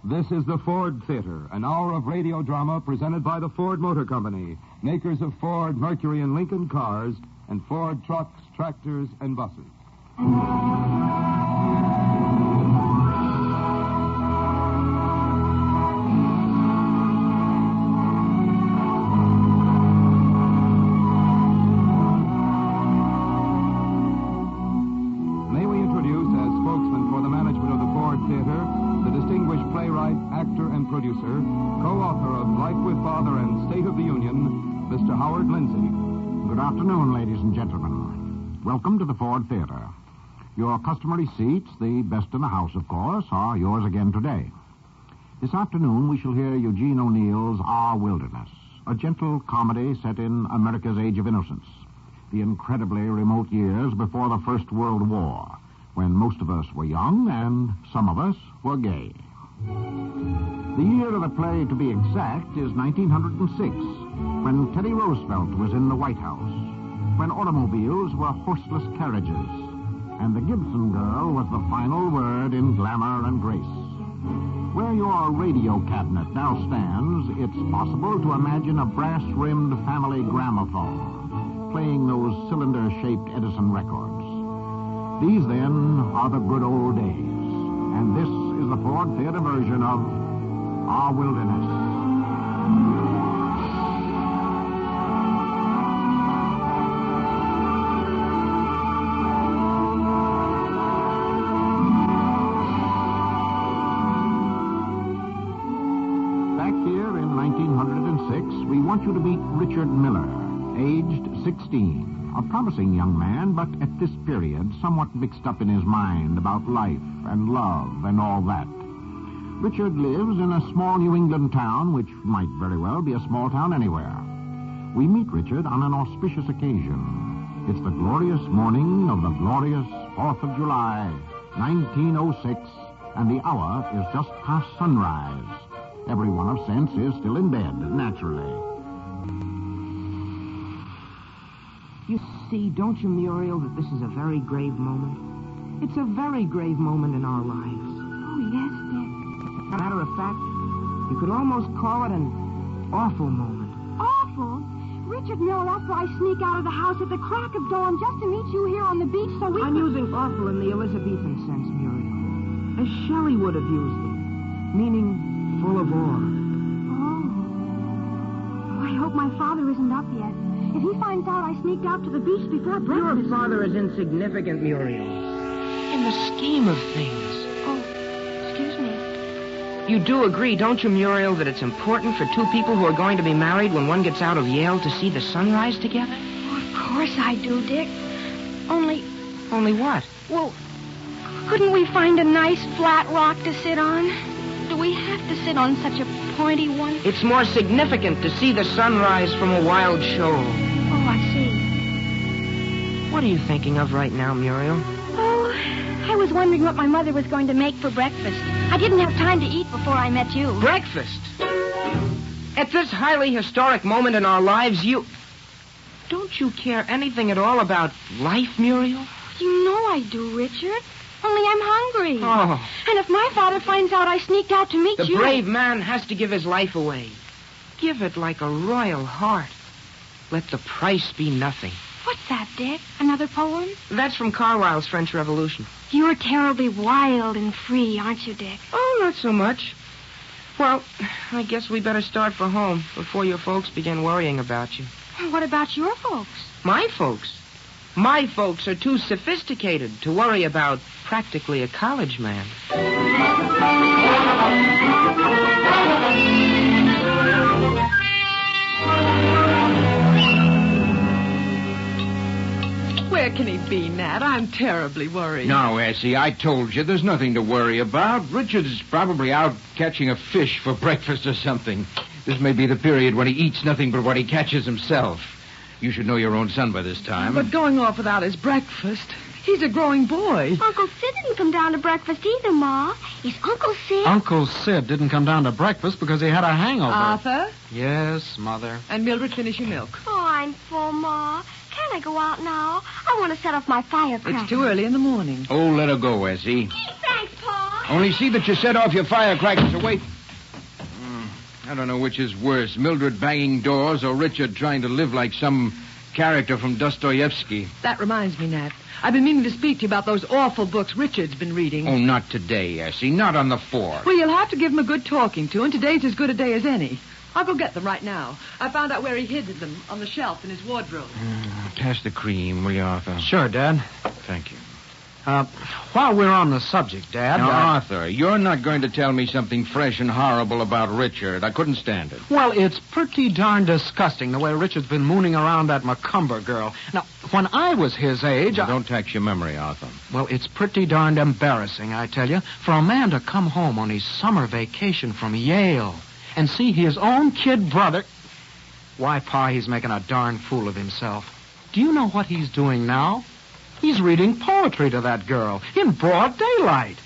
This is the Ford Theater, an hour of radio drama presented by the Ford Motor Company, makers of Ford, Mercury, and Lincoln cars, and Ford trucks, tractors, and buses. May we introduce as spokesman for the management of the Ford Theater the distinguished playwright, actor, and producer, co-author of Life with Father and State of the Union, Mr. Howard Lindsay. Good afternoon, ladies and gentlemen. Welcome to the Ford Theater. Your customary seats, the best in the house, of course, are yours again today. This afternoon, we shall hear Eugene O'Neill's Our Wilderness, a gentle comedy set in America's Age of Innocence, the incredibly remote years before the First World War, when most of us were young and some of us were gay. The year of the play, to be exact, is 1906, when Teddy Roosevelt was in the White House, when automobiles were horseless carriages, and the Gibson girl was the final word in glamour and grace. Where your radio cabinet now stands, it's possible to imagine a brass-rimmed family gramophone playing those cylinder-shaped Edison records. These, then, are the good old days. And this is the Ford Theater version of Our Wilderness. Back here in 1906, we want you to meet Richard Miller, aged 16. A promising young man, but at this period somewhat mixed up in his mind about life and love and all that. Richard lives in a small New England town, which might very well be a small town anywhere. We meet Richard on an auspicious occasion. It's the glorious morning of the glorious 4th of July, 1906, and the hour is just past sunrise. Everyone of sense is still in bed, naturally. You see, don't you, Muriel, that this is a very grave moment? It's a very grave moment in our lives. Oh, yes, Dick. Matter of fact, you could almost call it an awful moment. Awful? Richard Miller, after I sneak out of the house at the crack of dawn just to meet you here on the beach so we I'm using awful in the Elizabethan sense, Muriel. As Shelley would have used it, meaning full of awe. Oh, I hope my father isn't up yet. If he finds out I sneaked out to the beach before breakfast... Your father is insignificant, Muriel. In the scheme of things. Oh, excuse me. You do agree, don't you, Muriel, that it's important for two people who are going to be married when one gets out of Yale to see the sunrise together? Oh, of course I do, Dick. Only what? Well, couldn't we find a nice flat rock to sit on? Do we have to sit on such a pointy one? It's more significant to see the sunrise from a wild shoal. Oh, I see. What are you thinking of right now, Muriel? Oh, I was wondering what my mother was going to make for breakfast. I didn't have time to eat before I met you. Breakfast? At this highly historic moment in our lives, Don't you care anything at all about life, Muriel? You know I do, Richard. Only I'm hungry. Oh. And if my father finds out I sneaked out to meet you... The brave man has to give his life away. Give it like a royal heart. Let the price be nothing. What's that, Dick? Another poem? That's from Carlyle's French Revolution. You're terribly wild and free, aren't you, Dick? Oh, not so much. Well, I guess we better start for home before your folks begin worrying about you. What about your folks? My folks? My folks are too sophisticated to worry about practically a college man. Where can he be, Nat? I'm terribly worried. No, Essie, I told you there's nothing to worry about. Richard's probably out catching a fish for breakfast or something. This may be the period when he eats nothing but what he catches himself. You should know your own son by this time. But going off without his breakfast, he's a growing boy. Uncle Sid didn't come down to breakfast either, Ma. Is Uncle Sid? Uncle Sid didn't come down to breakfast because he had a hangover. Arthur? Yes, Mother. And Mildred, finish your milk. Oh, I'm full, Ma. Can I go out now? I want to set off my firecracker. It's too early in the morning. Oh, let her go, Essie. Thanks, Pa. Only see that you set off your firecrackers away. I don't know which is worse, Mildred banging doors or Richard trying to live like some character from Dostoevsky. That reminds me, Nat. I've been meaning to speak to you about those awful books Richard's been reading. Oh, not today, Essie. Not on the 4th. Well, you'll have to give him a good talking to, and today's as good a day as any. I'll go get them right now. I found out where he hid them, on the shelf in his wardrobe. Pass the cream, will you, Arthur? Sure, Dad. Thank you. While we're on the subject, Dad... Now, Arthur, you're not going to tell me something fresh and horrible about Richard. I couldn't stand it. Well, it's pretty darn disgusting the way Richard's been mooning around that Mccumber girl. Now, when I was his age... Well, don't tax your memory, Arthur. Well, it's pretty darned embarrassing, I tell you, for a man to come home on his summer vacation from Yale and see his own kid brother... Why, Pa, he's making a darn fool of himself. Do you know what he's doing now? He's reading poetry to that girl in broad daylight.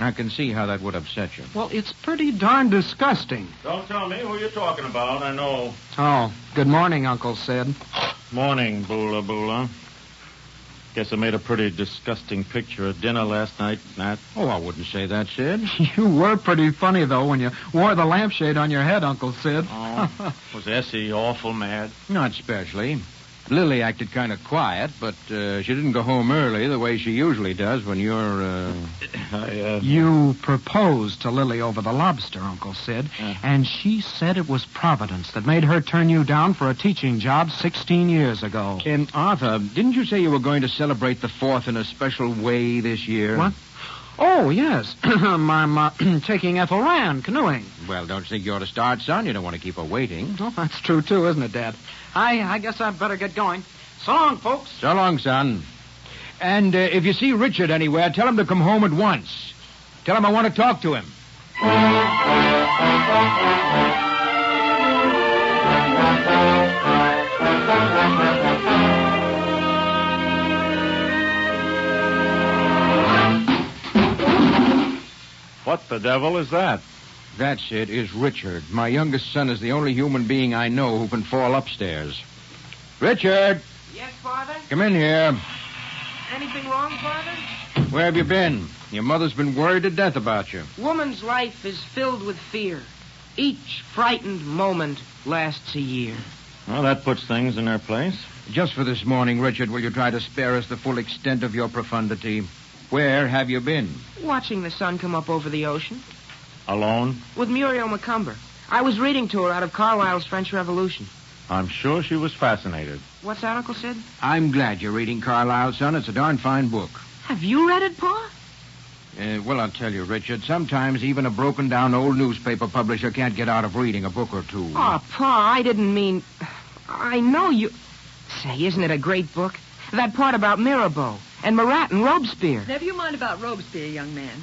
I can see how that would upset you. Well, it's pretty darn disgusting. Don't tell me who you're talking about. I know. Oh, good morning, Uncle Sid. Morning, Bula Bula. Guess I made a pretty disgusting picture at dinner last night, Nat. Oh, I wouldn't say that, Sid. You were pretty funny, though, when you wore the lampshade on your head, Uncle Sid. Oh, was Essie awful mad? Not especially. Lily acted kind of quiet, but she didn't go home early the way she usually does when you're, You proposed to Lily over the lobster, Uncle Sid, and she said it was Providence that made her turn you down for a teaching job 16 years ago. And Arthur, didn't you say you were going to celebrate the 4th in a special way this year? What? Oh, yes. I'm taking Ethel Rand canoeing. Well, don't you think you ought to start, son? You don't want to keep her waiting. Oh, that's true, too, isn't it, Dad? I guess I'd better get going. So long, folks. So long, son. And if you see Richard anywhere, tell him to come home at once. Tell him I want to talk to him. What the devil is that? That's it, is Richard. My youngest son is the only human being I know who can fall upstairs. Richard! Yes, Father? Come in here. Anything wrong, Father? Where have you been? Your mother's been worried to death about you. Woman's life is filled with fear. Each frightened moment lasts a year. Well, that puts things in their place. Just for this morning, Richard, will you try to spare us the full extent of your profundity? Where have you been? Watching the sun come up over the ocean. Alone? With Muriel Mccumber. I was reading to her out of Carlyle's French Revolution. I'm sure she was fascinated. What's that, Uncle Sid? I'm glad you're reading Carlyle, son. It's a darn fine book. Have you read it, Pa? Well, I'll tell you, Richard, sometimes even a broken-down old newspaper publisher can't get out of reading a book or two. Oh, Pa, I didn't mean... I know you... Say, isn't it a great book? That part about Mirabeau and Marat and Robespierre. Never you mind about Robespierre, young man.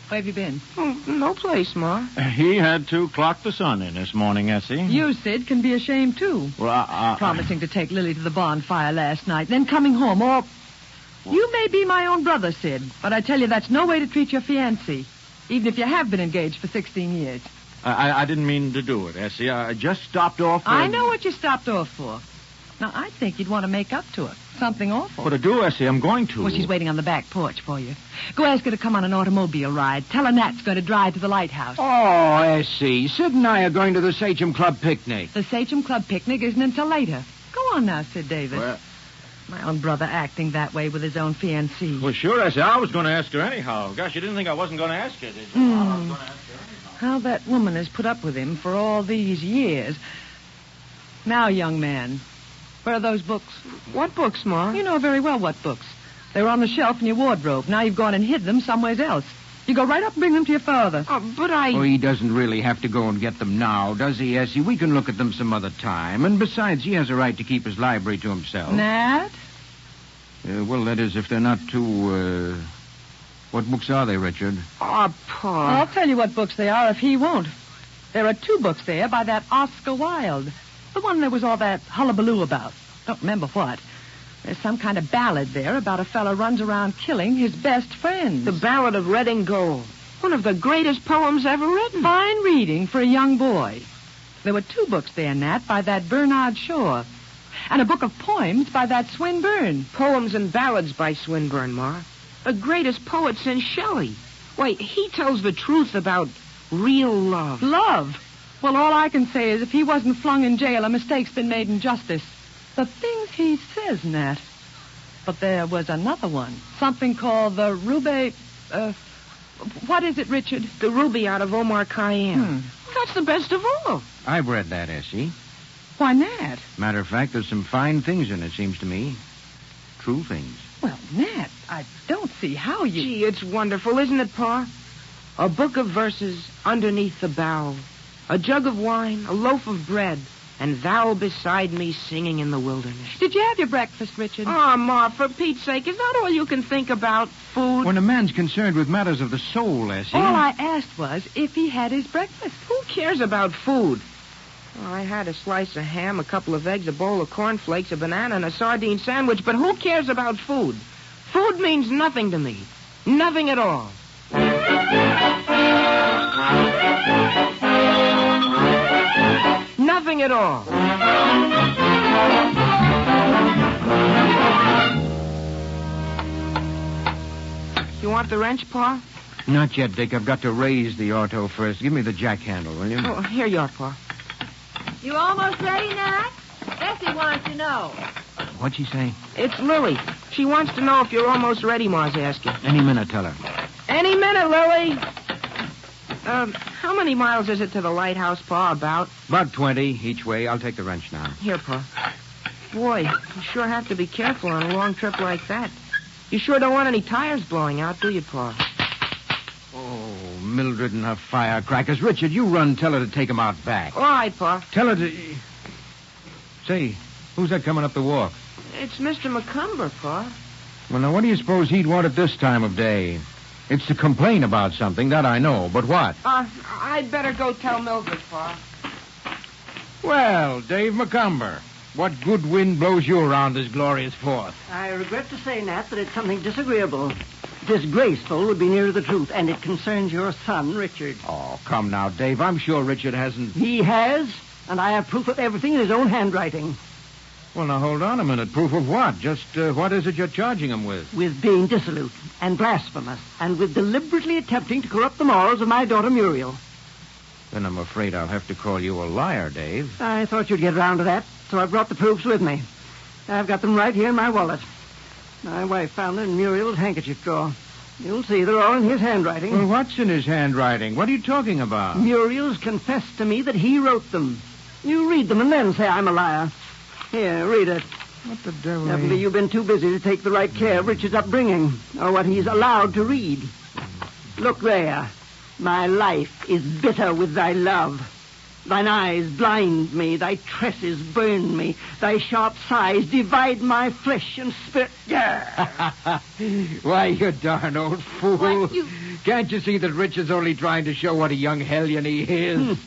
Where have you been? Oh, no place, Ma. He had to clock the sun in this morning, Essie. You, Sid, can be ashamed, too. Well, Promising to take Lily to the bonfire last night, then coming home, or... You may be my own brother, Sid, but I tell you that's no way to treat your fiancée, even if you have been engaged for 16 years. I didn't mean to do it, Essie. I just stopped off... I know what you stopped off for. Now, I think you'd want to make up to her. Something awful. What to do, Essie? I'm going to. Well, she's waiting on the back porch for you. Go ask her to come on an automobile ride. Tell her Nat's going to drive to the lighthouse. Oh, Essie, Sid and I are going to the Sachem Club picnic. The Sachem Club picnic isn't until later. Go on now, Sid Davis. Well... My own brother acting that way with his own fiancée. Well, sure, Essie. I was going to ask her anyhow. Gosh, you didn't think I wasn't going to ask her, did you? I was going to ask her anyhow. How that woman has put up with him for all these years. Now, young man, where are those books? What books, Ma? You know very well what books. They were on the shelf in your wardrobe. Now you've gone and hid them somewhere else. You go right up and bring them to your father. Oh, but I... Oh, he doesn't really have to go and get them now, does he, Essie? We can look at them some other time. And besides, he has a right to keep his library to himself. Nat? Well, that is, if they're not too, What books are they, Richard? Oh, Pa. I'll tell you what books they are if he won't. There are 2 books there by that Oscar Wilde. The one there was all that hullabaloo about. Don't remember what. There's some kind of ballad there about a fella runs around killing his best friends. The Ballad of Red and Gold. One of the greatest poems ever written. Fine reading for a young boy. There were 2 books there, Nat, by that Bernard Shaw. And a book of poems by that Swinburne. Poems and ballads by Swinburne, Ma. The greatest poet since Shelley. Why, he tells the truth about real love. Love? Well, all I can say is if he wasn't flung in jail, a mistake's been made in justice. The things he says, Nat. But there was another one. Something called the Ruby... what is it, Richard? The Ruby out of Omar Khayyam. That's the best of all. I've read that, Essie. Why, Nat? Matter of fact, there's some fine things in it, seems to me. True things. Well, Nat, I don't see how you... Gee, it's wonderful, isn't it, Pa? A book of verses underneath the bough, a jug of wine, a loaf of bread, and thou beside me singing in the wilderness. Did you have your breakfast, Richard? Oh, Ma, for Pete's sake, is that all you can think about? Food? When a man's concerned with matters of the soul, Essie... All I asked was if he had his breakfast. Who cares about food? Well, I had a slice of ham, a couple of eggs, a bowl of cornflakes, a banana, and a sardine sandwich, but who cares about food? Food means nothing to me. Nothing at all. Nothing at all. You want the wrench, Pa? Not yet, Dick. I've got to raise the auto first. Give me the jack handle, will you? Oh, here you are, Pa. You almost ready, Nat? Bessie wants to know. What'd she say? It's Lily. She wants to know if you're almost ready, Ma's asking. Any minute, tell her. Any minute, Lily. How many miles is it to the lighthouse, Pa, about? About 20 each way. I'll take the wrench now. Here, Pa. Boy, you sure have to be careful on a long trip like that. You sure don't want any tires blowing out, do you, Pa? Oh, Mildred and her firecrackers. Richard, you run, tell her to take 'em out back. All right, Pa. Tell her to... Say, who's that coming up the walk? It's Mr. Mccumber, Pa. Well, now, what do you suppose he'd want at this time of day? It's to complain about something, that I know, but what? I'd better go tell Mildred, Pa. Well, Dave Mccumber, what good wind blows you around this glorious Fourth? I regret to say, Nat, that it's something disagreeable. Disgraceful would be nearer the truth, and it concerns your son, Richard. Oh, come now, Dave. I'm sure Richard hasn't... He has, and I have proof of everything in his own handwriting. Well, now, hold on a minute. Proof of what? Just what is it you're charging him with? With being dissolute and blasphemous, and with deliberately attempting to corrupt the morals of my daughter Muriel. Then I'm afraid I'll have to call you a liar, Dave. I thought you'd get around to that, so I brought the proofs with me. I've got them right here in my wallet. My wife found them in Muriel's handkerchief drawer. You'll see, they're all in his handwriting. Well, what's in his handwriting? What are you talking about? Muriel's confessed to me that he wrote them. You read them and then say I'm a liar. Here, read it. What the devil? Evidently, you've been too busy to take the right care of Richard's upbringing, or what he's allowed to read. Look there. My life is bitter with thy love. Thine eyes blind me, thy tresses burn me, thy sharp sighs divide my flesh and spirit. Why, you darn old fool. What, you... Can't you see that Richard's only trying to show what a young hellion he is?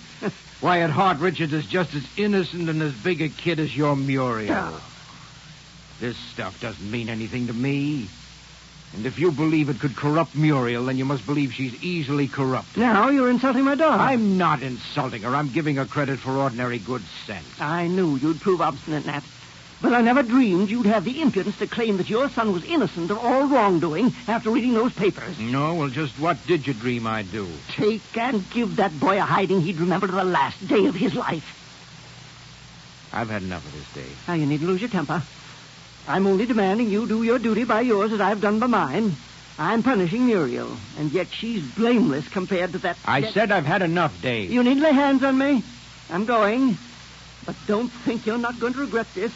Why, at heart, Richard is just as innocent and as big a kid as your Muriel. Oh. This stuff doesn't mean anything to me. And if you believe it could corrupt Muriel, then you must believe she's easily corrupted. Now you're insulting my daughter. I'm not insulting her. I'm giving her credit for ordinary good sense. I knew you'd prove obstinate, Nat. But I never dreamed you'd have the impudence to claim that your son was innocent of all wrongdoing after reading those papers. No, well, just what did you dream I'd do? Take and give that boy a hiding he'd remember to the last day of his life. I've had enough of this, Dave. Now, you needn't lose your temper. I'm only demanding you do your duty by yours as I've done by mine. I'm punishing Muriel, and yet she's blameless compared to that... I said I've had enough, Dave. You needn't lay hands on me. I'm going. But don't think you're not going to regret this.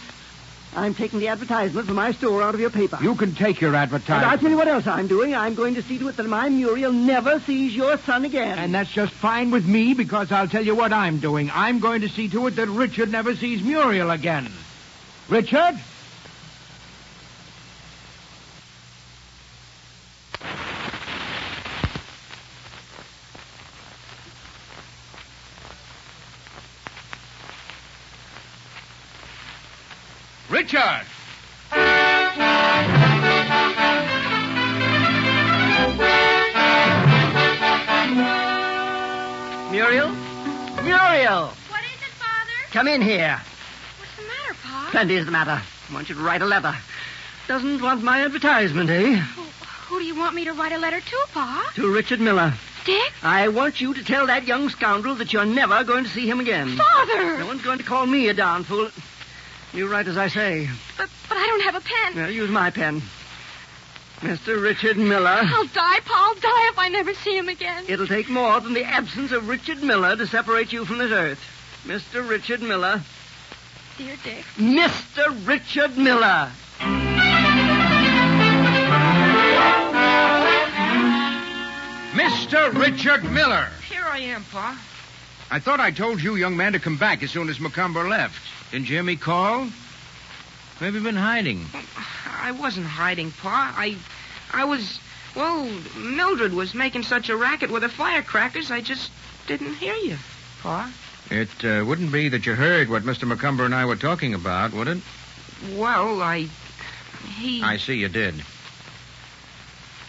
I'm taking the advertisement for my store out of your paper. You can take your And advertisement. I'll tell you what else I'm doing. I'm going to see to it that my Muriel never sees your son again. And that's just fine with me, because I'll tell you what I'm doing. I'm going to see to it that Richard never sees Muriel again. Richard? Richard! Muriel? Muriel! What is it, Father? Come in here. What's the matter, Pa? Plenty is the matter. I want you to write a letter. Doesn't want my advertisement, eh? Who do you want me to write a letter to, Pa? To Richard Miller. Dick? I want you to tell that young scoundrel that you're never going to see him again. Father! No one's going to call me a darn fool. You write as I say. But I don't have a pen. Well, use my pen. Mr. Richard Miller. I'll die, Pa. I'll die if I never see him again. It'll take more than the absence of Richard Miller to separate you from this earth. Mr. Richard Miller. Dear Dick. Mr. Richard Miller. Mr. Richard Miller. Here I am, Pa. I thought I told you, young man, to come back as soon as Mccumber left. Didn't you hear me call? Where have you been hiding? I wasn't hiding, Pa. I was... Well, Mildred was making such a racket with the firecrackers, I just didn't hear you, Pa. It wouldn't be that you heard what Mr. Mccumber and I were talking about, would it? Well, I see you did.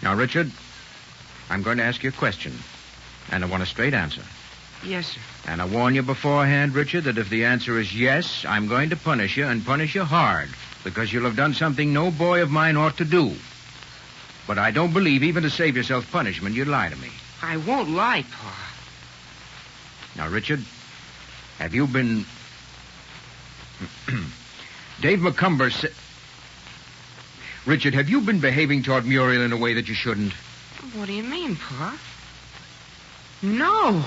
Now, Richard, I'm going to ask you a question, and I want a straight answer. Yes, sir. And I warn you beforehand, Richard, that if the answer is yes, I'm going to punish you, and punish you hard, because you'll have done something no boy of mine ought to do. But I don't believe, even to save yourself punishment, you'd lie to me. I won't lie, Pa. Now, Richard, have you been... Dave Mccumber said... Richard, have you been behaving toward Muriel in a way that you shouldn't? What do you mean, Pa? No.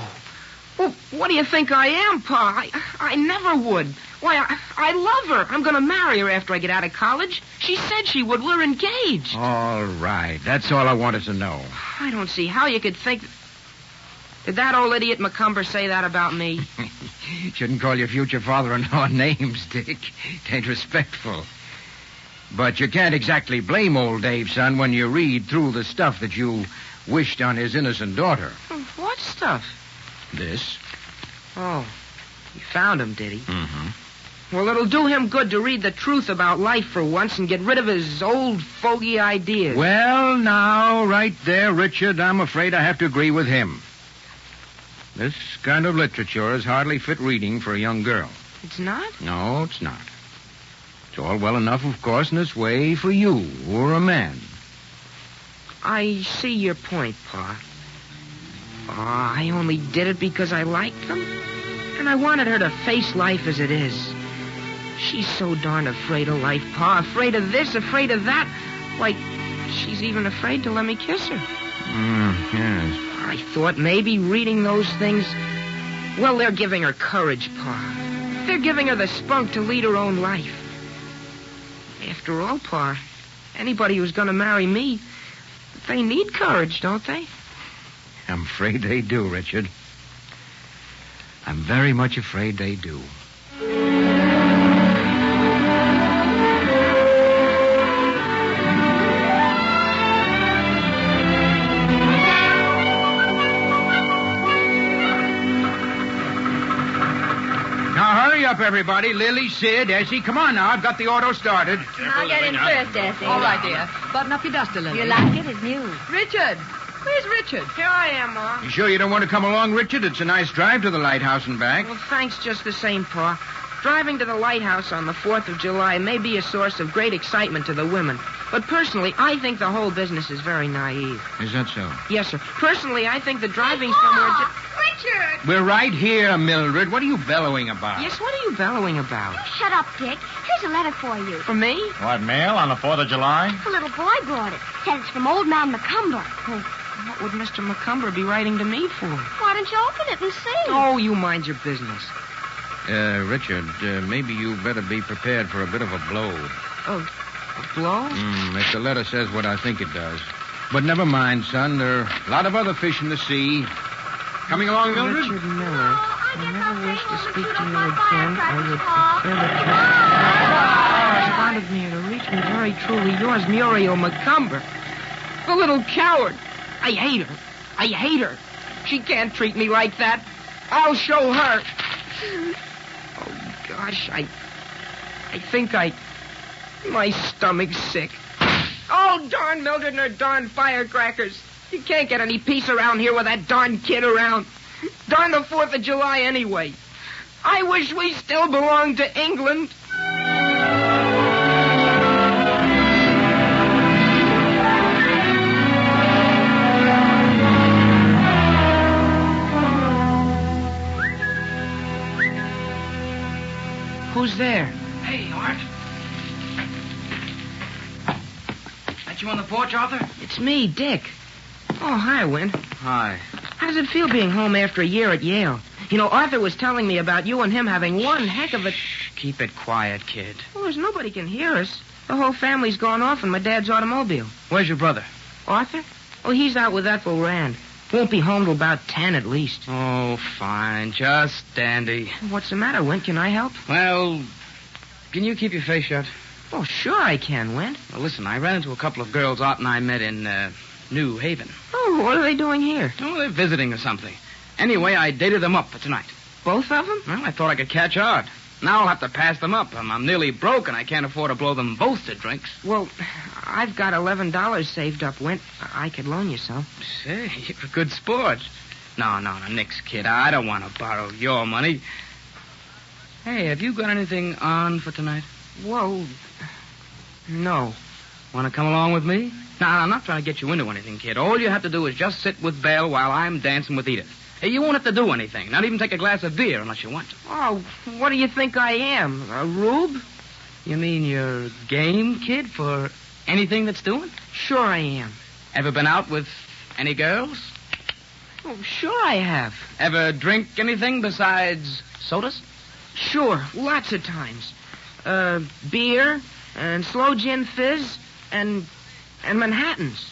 Well, what do you think I am, Pa? I never would. Why, I love her. I'm going to marry her after I get out of college. She said she would. We're engaged. All right. That's all I wanted to know. I don't see how you could think... Did that old idiot Mccumber say that about me? Shouldn't call your future father-in-law names, Dick. It ain't respectful. But you can't exactly blame old Dave, son, when you read through the stuff that you wished on his innocent daughter. What stuff? This. Oh, he found him, did he? Mm-hmm. Well, it'll do him good to read the truth about life for once and get rid of his old fogey ideas. Well, now, right there, Richard, I'm afraid I have to agree with him. This kind of literature is hardly fit reading for a young girl. It's not? No, it's not. It's all well enough, of course, in its way for you or a man. I see your point, Pa. I only did it because I liked them. And I wanted her to face life as it is. She's so darn afraid of life, Pa. Afraid of this, afraid of that. Like, she's even afraid to let me kiss her. Yes. I thought maybe reading those things... Well, they're giving her courage, Pa. They're giving her the spunk to lead her own life. After all, Pa, anybody who's going to marry me, they need courage, don't they? I'm afraid they do, Richard. I'm very much afraid they do. Now, hurry up, everybody. Lily, Sid, Essie, come on now. I've got the auto started. I'll get in first, Essie. All right, dear. Button up your duster, Lily. You like it? It's new. Richard! Where's Richard? Here I am, Ma. You sure you don't want to come along, Richard? It's a nice drive to the lighthouse and back. Well, thanks just the same, Pa. Driving to the lighthouse on the 4th of July may be a source of great excitement to the women. But personally, I think the whole business is very naive. Is that so? Yes, sir. Personally, I think that driving somewhere... Richard! We're right here, Mildred. What are you bellowing about? Yes, what are you bellowing about? Shut up, Dick. Here's a letter for you. For me? What, mail on the 4th of July? The little boy brought it. Says it's from old man Mccumber. What would Mr. Mccumber be writing to me for? Why don't you open it and see? Oh, you mind your business. Richard, maybe you better be prepared for a bit of a blow. Oh, a blow? If the letter says what I think it does. But never mind, son. There are a lot of other fish in the sea. Coming along, Mildred? Richard Miller. I never wish to speak to you again. I would prefer that you corresponded me to reach me very truly yours, Muriel Mccumber. The little coward. I hate her. I hate her. She can't treat me like that. I'll show her. Oh, gosh, I think my stomach's sick. Oh, darn Mildred and her darn firecrackers. You can't get any peace around here with that darn kid around. Darn the 4th of July anyway. I wish we still belonged to England. Who's there? Hey, Art. That you on the porch, Arthur? It's me, Dick. Oh, hi, Win. Hi. How does it feel being home after a year at Yale? You know, Arthur was telling me about you and him having one heck of a... Keep it quiet, kid. Well, there's nobody can hear us. The whole family's gone off in my dad's automobile. Where's your brother? Arthur? Oh, he's out with Ethel Rand. Won't be home till about 10 at least. Oh, fine. Just dandy. What's the matter, Win? Can I help? Well, can you keep your face shut? Oh, sure I can, Win. Well, listen, I ran into a couple of girls Art and I met in New Haven. Oh, what are they doing here? Oh, they're visiting or something. Anyway, I dated them up for tonight. Both of them? Well, I thought I could catch Art. Now I'll have to pass them up. I'm nearly broke, and I can't afford to blow them both to drinks. Well, I've got $11 saved up, Wint. I could loan you some. Say, you're a good sport. No, nix, kid. I don't want to borrow your money. Hey, have you got anything on for tonight? Well, no. Want to come along with me? No, I'm not trying to get you into anything, kid. All you have to do is just sit with Belle while I'm dancing with Edith. Hey, you won't have to do anything. Not even take a glass of beer unless you want to. Oh, what do you think I am? A rube? You mean you're game, kid, for anything that's doing? Sure I am. Ever been out with any girls? Oh, sure I have. Ever drink anything besides sodas? Sure, lots of times. Beer and slow gin fizz and Manhattans.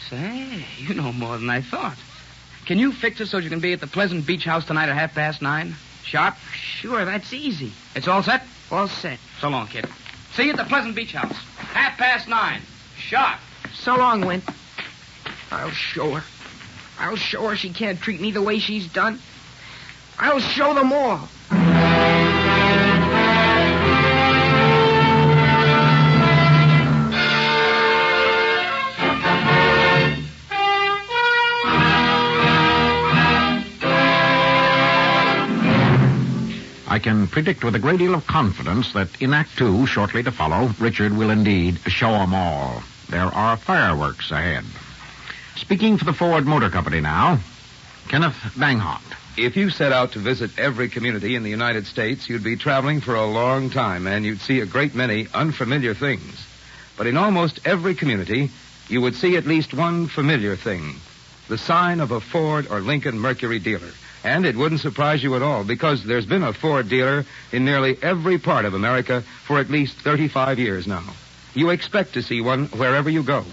Say, you know more than I thought. Can you fix it so you can be at the Pleasant Beach House tonight at 9:30? Sharp? Sure, that's easy. It's all set? All set. So long, kid. See you at the Pleasant Beach House. 9:30. Sharp. So long, Wint. I'll show her. I'll show her she can't treat me the way she's done. I'll show them all. I can predict with a great deal of confidence that in Act 2, shortly to follow, Richard will indeed show 'em all. There are fireworks ahead. Speaking for the Ford Motor Company now, Kenneth Banghart. If you set out to visit every community in the United States, you'd be traveling for a long time, and you'd see a great many unfamiliar things. But in almost every community, you would see at least one familiar thing, the sign of a Ford or Lincoln Mercury dealer. And it wouldn't surprise you at all, because there's been a Ford dealer in nearly every part of America for at least 35 years now. You expect to see one wherever you go.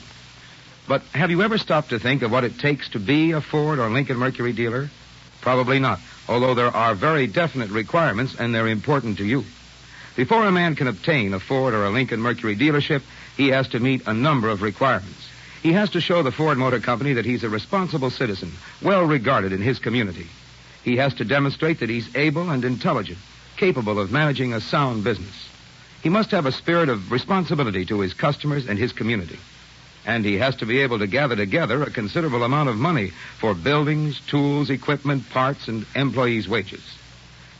But have you ever stopped to think of what it takes to be a Ford or Lincoln Mercury dealer? Probably not, although there are very definite requirements, and they're important to you. Before a man can obtain a Ford or a Lincoln Mercury dealership, he has to meet a number of requirements. He has to show the Ford Motor Company that he's a responsible citizen, well regarded in his community. He has to demonstrate that he's able and intelligent, capable of managing a sound business. He must have a spirit of responsibility to his customers and his community. And he has to be able to gather together a considerable amount of money for buildings, tools, equipment, parts, and employees' wages.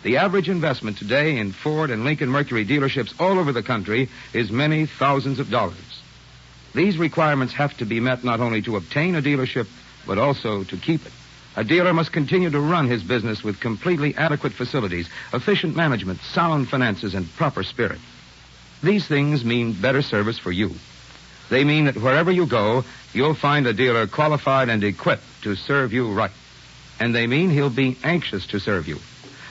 The average investment today in Ford and Lincoln Mercury dealerships all over the country is many thousands of dollars. These requirements have to be met not only to obtain a dealership, but also to keep it. A dealer must continue to run his business with completely adequate facilities, efficient management, sound finances, and proper spirit. These things mean better service for you. They mean that wherever you go, you'll find a dealer qualified and equipped to serve you right. And they mean he'll be anxious to serve you.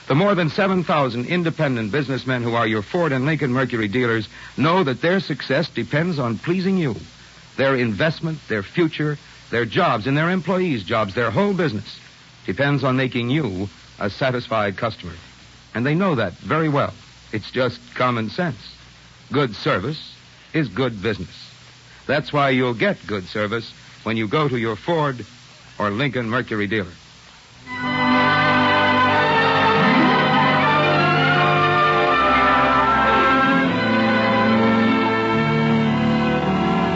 The more than 7,000 independent businessmen who are your Ford and Lincoln Mercury dealers know that their success depends on pleasing you. Their investment, their future, their jobs and their employees' jobs, their whole business depends on making you a satisfied customer. And they know that very well. It's just common sense. Good service is good business. That's why you'll get good service when you go to your Ford or Lincoln Mercury dealer.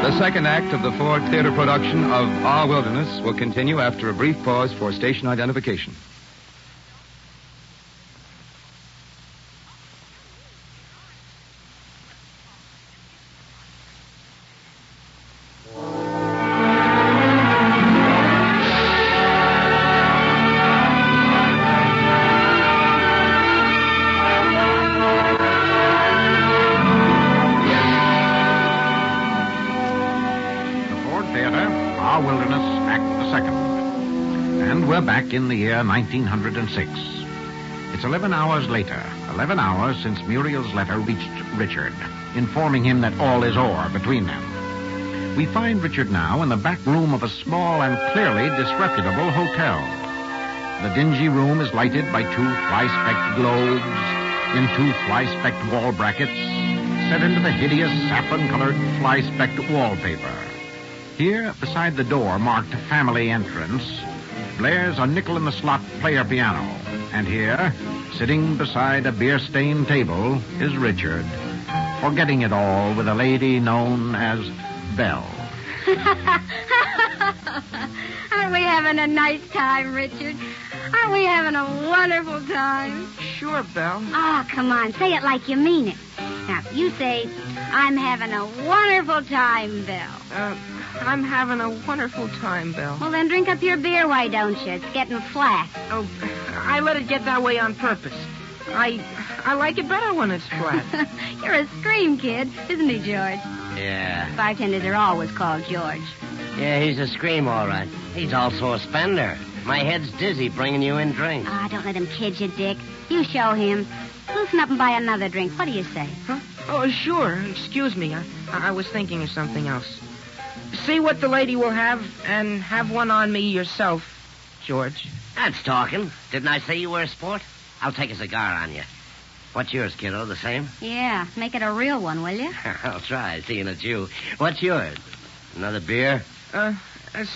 The second act of the Ford Theater production of Our Wilderness will continue after a brief pause for station identification. back in the year 1906. It's 11 hours later, 11 hours since Muriel's letter reached Richard, informing him that all is o'er between them. We find Richard now in the back room of a small and clearly disreputable hotel. The dingy room is lighted by 2 fly-specked globes in 2 fly-specked wall brackets set into the hideous saffron-colored fly-specked wallpaper. Here, beside the door marked Family Entrance, blares a nickel-in-the-slot player piano. And here, sitting beside a beer-stained table, is Richard, forgetting it all with a lady known as Belle. Aren't we having a nice time, Richard? Aren't we having a wonderful time? Sure, Belle. Oh, come on. Say it like you mean it. Now, you say, I'm having a wonderful time, Belle. I'm having a wonderful time, Belle. Well, then drink up your beer, why don't you? It's getting flat. Oh, I let it get that way on purpose. I like it better when it's flat. You're a scream kid, isn't he, George? Yeah. Bartenders are always called George. Yeah, he's a scream, all right. He's also a spender. My head's dizzy bringing you in drinks. Ah, don't let him kid you, Dick. You show him. Loosen up and buy another drink. What do you say? Huh? Oh, sure. Excuse me. I was thinking of something else. See what the lady will have, and have one on me yourself, George. That's talking. Didn't I say you were a sport? I'll take a cigar on you. What's yours, kiddo? The same? Yeah, make it a real one, will you? I'll try, seeing it's you. What's yours? Another beer? A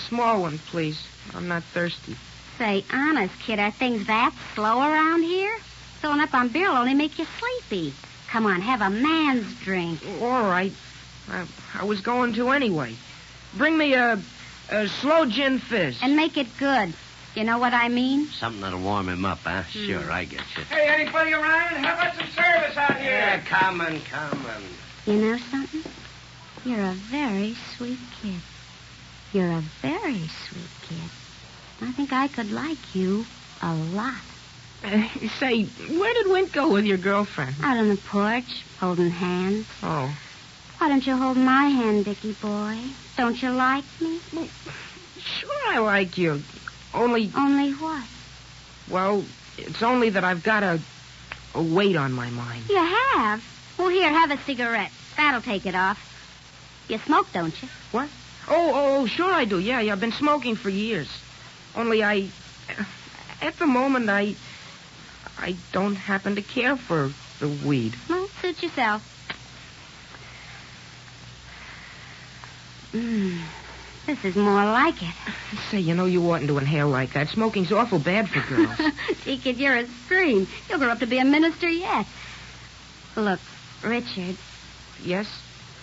small one, please. I'm not thirsty. Say, honest, kid, are things that slow around here? Filling up on beer will only make you sleepy. Come on, have a man's drink. All right. I was going to anyway. Bring me a slow gin fizz. And make it good. You know what I mean? Something that'll warm him up, huh? Sure, I get you. Hey, anybody around? How about some service out here? Yeah, coming. You know something? You're a very sweet kid. You're a very sweet kid. I think I could like you a lot. Say, where did Wint go with your girlfriend? Out on the porch, holding hands. Oh. Why don't you hold my hand, Dickie boy? Don't you like me? Well, sure I like you. Only... Only what? Well, it's only that I've got a weight on my mind. You have? Well, here, have a cigarette. That'll take it off. You smoke, don't you? What? Oh, sure I do. Yeah, I've been smoking for years. Only at the moment, I don't happen to care for the weed. Well, suit yourself. This is more like it. Say, you know you oughtn't to inhale like that. Smoking's awful bad for girls. See, kid, you're a scream. You'll grow up to be a minister yet. Look, Richard. Yes,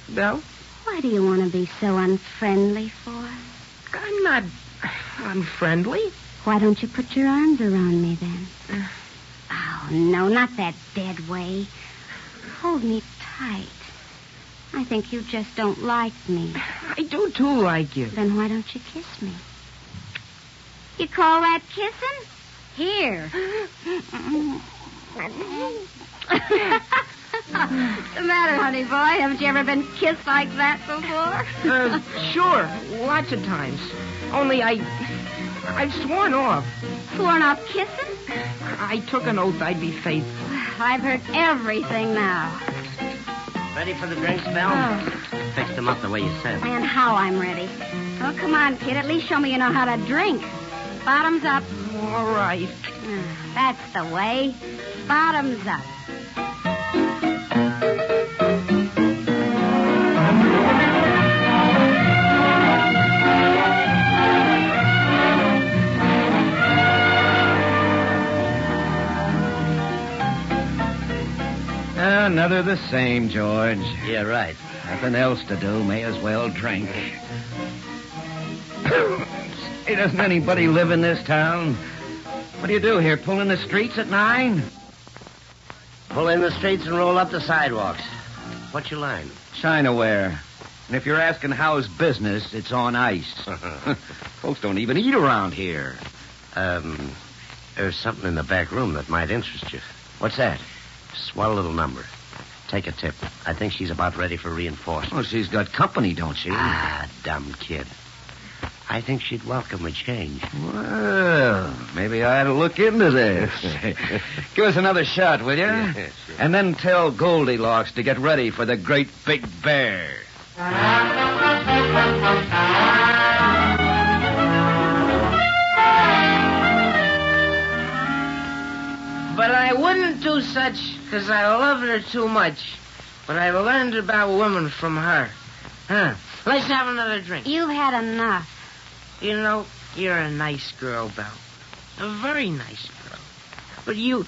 Belle? Why do you want to be so unfriendly for? I'm not unfriendly. Why don't you put your arms around me, then? Oh, no, not that dead way. Hold me tight. I think you just don't like me. I do, too, like you. Then why don't you kiss me? You call that kissing? Here. What's the matter, honey boy? Haven't you ever been kissed like that before? Sure. Lots of times. Only I've sworn off. Sworn off kissing? I took an oath I'd be faithful. I've heard everything now. Ready for the drinks, Belle? Oh. Fixed them up the way you said. Man, how I'm ready. Oh, come on, kid. At least show me you know how to drink. Bottoms up. All right. That's the way. Bottoms up. Another the same, George. Yeah, right. Nothing else to do. May as well drink. Hey, doesn't anybody live in this town? What do you do here? Pull in the streets at 9? Pull in the streets and roll up the sidewalks. What's your line? China-ware. And if you're asking how's business, it's on ice. Folks don't even eat around here. There's something in the back room that might interest you. What's that? Swell little number. Take a tip. I think she's about ready for reinforcement. Well, she's got company, don't she? Ah, dumb kid. I think she'd welcome a change. Well, maybe I ought to look into this. Give us another shot, will you? Yeah, sure. And then tell Goldilocks to get ready for the great big bear. But I wouldn't do such because I loved her too much. But I learned about women from her. Let's have another drink. You've had enough. You know, you're a nice girl, Belle. A very nice girl. But you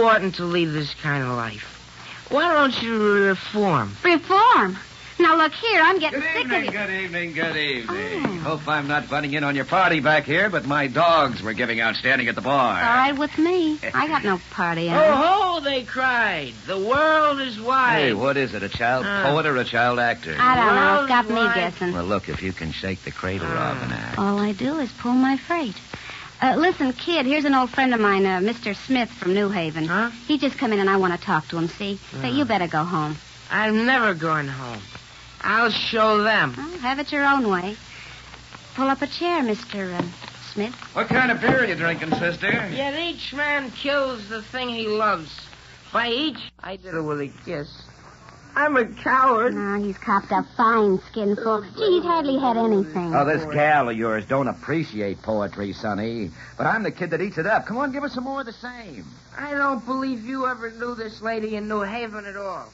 oughtn't to lead this kind of life. Why don't you reform? Reform? Now, look here, I'm getting Good sick evening, of you. good evening, good evening. Oh. Hope I'm not butting in on your party back here, but my dogs were giving out standing at the bar. All right with me. I got no party on. Oh, ho, they cried. The world is wide. Hey, what is it, a child poet or a child actor? I don't know. It's got me Worldwide. guessing. Well, look, if you can shake the cradle of an act. All I do is pull my freight. Listen, kid, here's an old friend of mine, Mr. Smith from New Haven. Huh? He just come in and I want to talk to him, see? Say, you better go home. I'm never going home. I'll show them. Well, have it your own way. Pull up a chair, Mr. Smith. What kind of beer are you drinking, sister? Yet each man kills the thing he loves. By each, I did it with a kiss. I'm a coward. No, he's copped a fine skinful. Gee, he's hardly had anything. Oh, this gal of yours don't appreciate poetry, Sonny. But I'm the kid that eats it up. Come on, give us some more of the same. I don't believe you ever knew this lady in New Haven at all.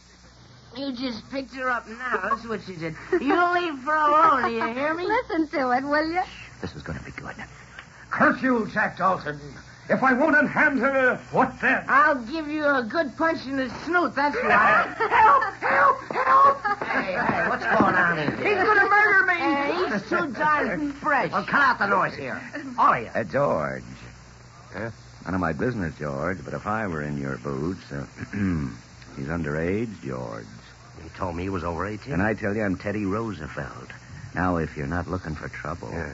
You just picked her up now. That's what you did. You leave her alone, do you hear me? Listen to it, will you? This is going to be good. Curse you, Jack Dalton. If I won't unhand her, what then? I'll give you a good punch in the snoot, that's why. Help! Hey, what's going on in here? He's gonna murder me. He's too darn fresh. Well, cut out the noise here. All of you. George. None of my business, George, but if I were in your boots... he's underage, George. He told me he was over 18. And I tell you, I'm Teddy Roosevelt. Now, if you're not looking for trouble... Yeah.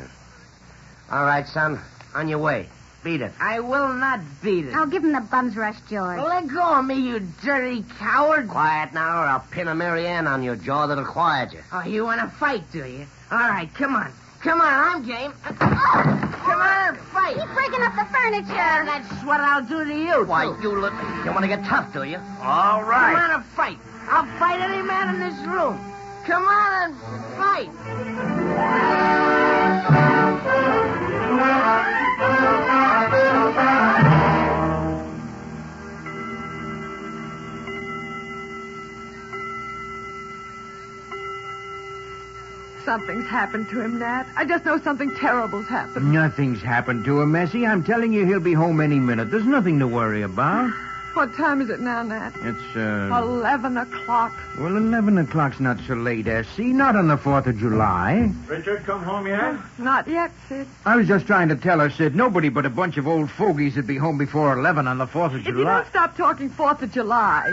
All right, son. On your way. Beat it. I will not beat it. I'll give him the bum's rush, George. Well, let go of me, you dirty coward. Quiet now, or I'll pin a Marianne on your jaw that'll quiet you. Oh, you want to fight, do you? All right, come on. Come on, I'm game. Come on, fight. He's breaking up the furniture. Yeah, that's what I'll do to you, Why, too. you want to get tough, do you? All right. Come on and fight. I'll fight any man in this room. Come on and fight. Something's happened to him, Nat. I just know something terrible's happened. Nothing's happened to him, Messie. I'm telling you, he'll be home any minute. There's nothing to worry about. What time is it now, Nat? It's, 11 o'clock. Well, 11 o'clock's not so late, Essie. Not on the 4th of July. Richard come home yet? Not yet, Sid. I was just trying to tell her, Sid, nobody but a bunch of old fogies would be home before 11 on the 4th of If you July. don't stop talking 4th of July.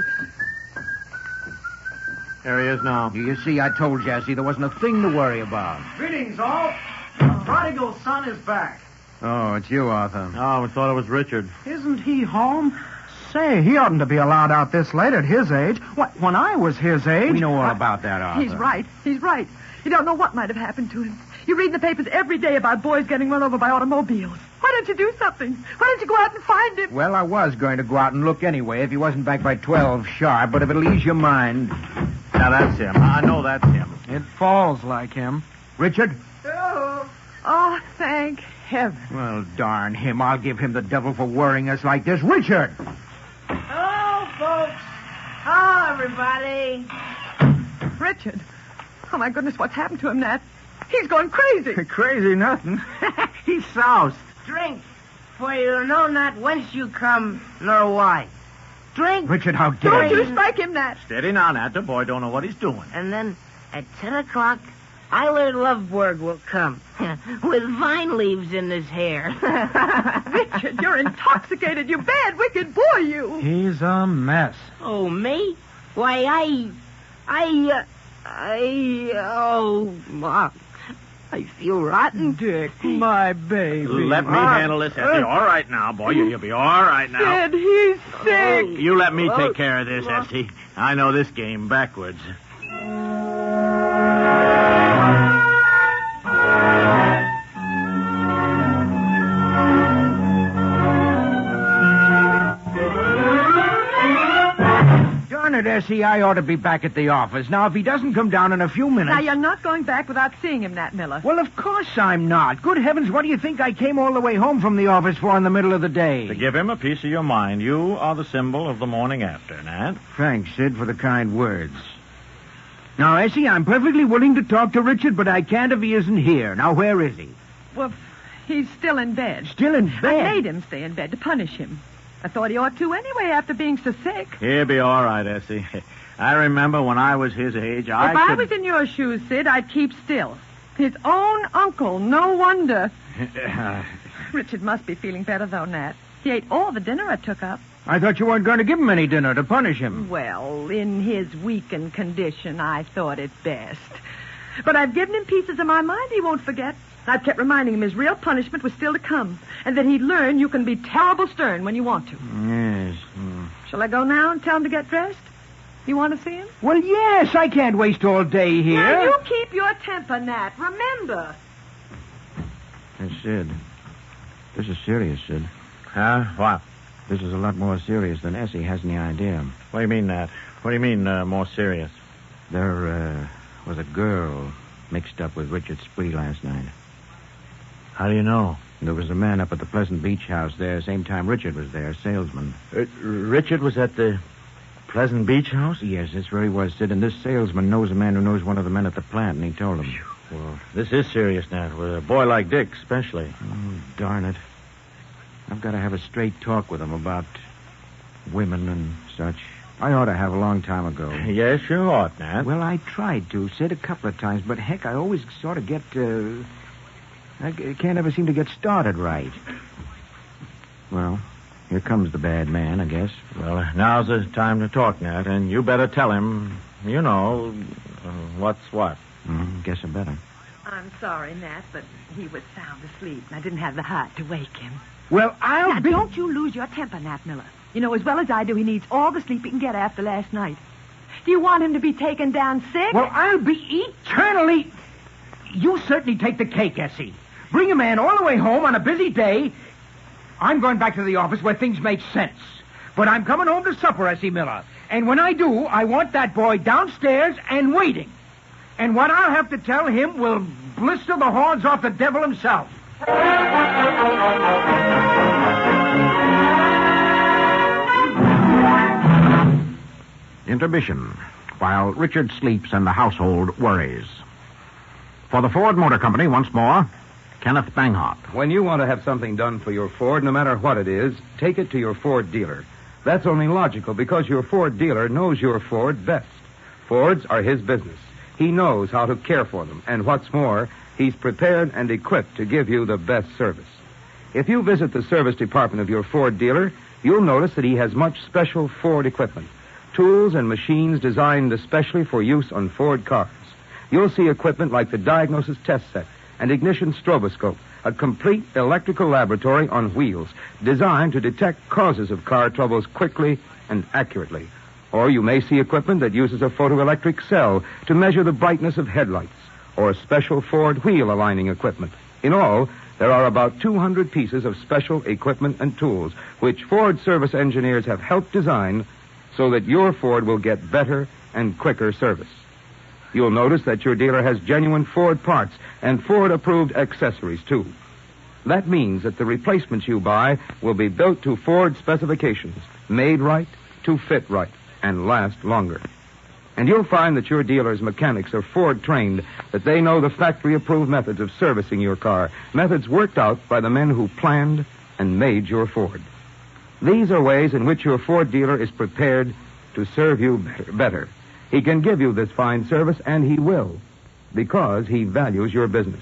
There he is now. You see, I told you, Essie, there wasn't a thing to worry about. Greetings, all. The prodigal son is back. Oh, it's you, Arthur. Oh, we thought it was Richard. Isn't he home? Say, he oughtn't to be allowed out this late at his age. When I was his age... We know all about that, Arthur. He's right. He's right. You don't know what might have happened to him. You read in the papers every day about boys getting run over by automobiles. Why don't you do something? Why don't you go out and find him? Well, I was going to go out and look anyway if he wasn't back by 12 sharp, but if it'll ease your mind... Now, that's him. I know that's him. It falls like him. Richard? Oh, thank heaven. Well, darn him. I'll give him the devil for worrying us like this. Richard! Hello, folks. Hello, everybody. Richard. Oh, my goodness, what's happened to him, Nat? He's gone crazy. Crazy nothing. He's soused. Drink, for you know not whence you come nor why. Drink. Richard, how dare Don't you? you strike him, Nat. Steady now, Nat. The boy don't know what he's doing. And then at 10 o'clock, Eiler Loveberg will come with vine leaves in his hair. Richard, you're intoxicated. You bad, wicked boy, you. He's a mess. Oh, me? Why, I feel rotten. Dick, my baby. Let me handle this, Essie. All right now, boy. You'll be all right now. Sid, he's sick. You let me take care of this, Essie. I know this game backwards. darn it, Essie, I ought to be back at the office. Now, if he doesn't come down in a few minutes... Now, you're not going back without seeing him, Nat Miller. Well, of course I'm not. Good heavens, what do you think I came all the way home from the office for in the middle of the day? To give him a piece of your mind. You are the symbol of the morning after, Nat. Thanks, Sid, for the kind words. Now, Essie, I'm perfectly willing to talk to Richard, but I can't if he isn't here. Now, where is he? Well, he's still in bed. Still in bed? I made him stay in bed to punish him. I thought he ought to anyway after being so sick. He'll be all right, Essie. I remember when I was his age, If I was in your shoes, Sid, I'd keep still. His own uncle, no wonder. Richard must be feeling better, though, Nat. He ate all the dinner I took up. I thought you weren't going to give him any dinner to punish him. Well, in his weakened condition, I thought it best. But I've given him pieces of my mind he won't forget. I've kept reminding him his real punishment was still to come, and that he'd learn you can be terrible stern when you want to. Yes. Shall I go now and tell him to get dressed? You want to see him? Well, yes, I can't waste all day here. Now, you keep your temper, Nat. Remember. Hey, Sid. This is serious, Sid. Huh? What? This is a lot more serious than Essie has any idea. What do you mean, Nat? What do you mean, more serious? There, was a girl mixed up with Richard Spree last night. How do you know? There was a man up at the Pleasant Beach house there, same time Richard was there, salesman. Richard was at the Pleasant Beach house? Yes, that's where he was, Sid, and this salesman knows a man who knows one of the men at the plant, and he told him. Well, this is serious, Nat, with a boy like Dick, especially. Oh, darn it. I've got to have a straight talk with him about women and such. I ought to have a long time ago. Yes, you ought, Nat. Well, I tried to, Sid, a couple of times, but heck, I always sort of get, I can't ever seem to get started right. Well, here comes the bad man, I guess. Well, now's the time to talk, Nat, and you better tell him, you know, what's what. Guess I better. I'm sorry, Nat, but he was sound asleep, and I didn't have the heart to wake him. Well, Now, don't you lose your temper, Nat Miller. You know as well as I do he needs all the sleep he can get after last night. Do you want him to be taken down sick? Well, I'll be eternally... You certainly take the cake, Essie. Bring a man all the way home on a busy day. I'm going back to the office where things make sense. But I'm coming home to supper, Essie Miller. And when I do, I want that boy downstairs and waiting. And what I'll have to tell him will blister the horns off the devil himself. Intermission, while Richard sleeps and the household worries. For the Ford Motor Company, once more, Kenneth Banghart. When you want to have something done for your Ford, no matter what it is, take it to your Ford dealer. That's only logical because your Ford dealer knows your Ford best. Fords are his business. He knows how to care for them. And what's more, he's prepared and equipped to give you the best service. If you visit the service department of your Ford dealer, you'll notice that he has much special Ford equipment. Tools and machines designed especially for use on Ford cars. You'll see equipment like the diagnosis test set, an ignition stroboscope, a complete electrical laboratory on wheels designed to detect causes of car troubles quickly and accurately. Or you may see equipment that uses a photoelectric cell to measure the brightness of headlights, or special Ford wheel aligning equipment. In all, there are about 200 pieces of special equipment and tools which Ford service engineers have helped design so that your Ford will get better and quicker service. You'll notice that your dealer has genuine Ford parts and Ford-approved accessories, too. That means that the replacements you buy will be built to Ford specifications, made right, to fit right, and last longer. And you'll find that your dealer's mechanics are Ford-trained, that they know the factory-approved methods of servicing your car, methods worked out by the men who planned and made your Ford. These are ways in which your Ford dealer is prepared to serve you better. He can give you this fine service, and he will, because he values your business.